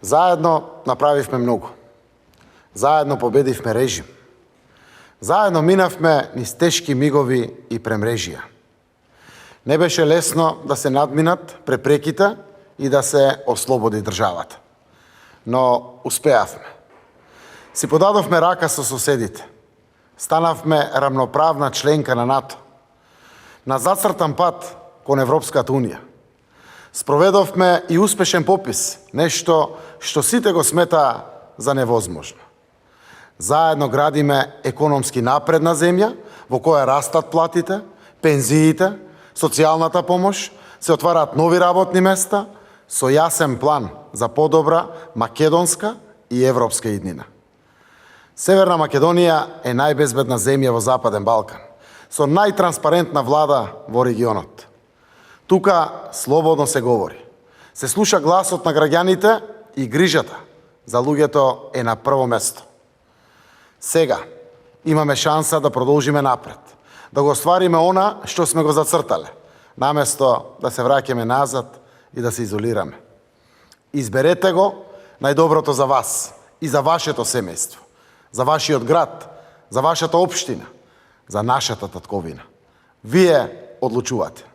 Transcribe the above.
Заедно направивме многу. Заедно победивме режим. Заедно минавме низ тешки мигови и премрежија. Не беше лесно да се надминат препреките и да се ослободи државата. Но успеавме. Си подадовме рака со соседите. Станавме рамноправна членка на НАТО. На зацртан пат кон Европската Унија. Спроведовме и успешен попис, нешто што сите го сметаа за невозможно. Заедно градиме економски напредна земја, во која растат платите, пензиите, социјалната помош, се отвараат нови работни места, со јасен план за подобра македонска и европска иднина. Северна Македонија е најбезбедна земја во Западен Балкан, со најтранспарентна влада во регионот. Тука слободно се говори. Се слуша гласот на граѓаните и грижата за луѓето е на прво место. Сега имаме шанса да продолжиме напред, да го оствариме она што сме го зацртале, наместо да се враќаме назад и да се изолираме. Изберете го најдоброто за вас и за вашето семејство, за вашиот град, за вашата општина, за нашата татковина. Вие одлучувате.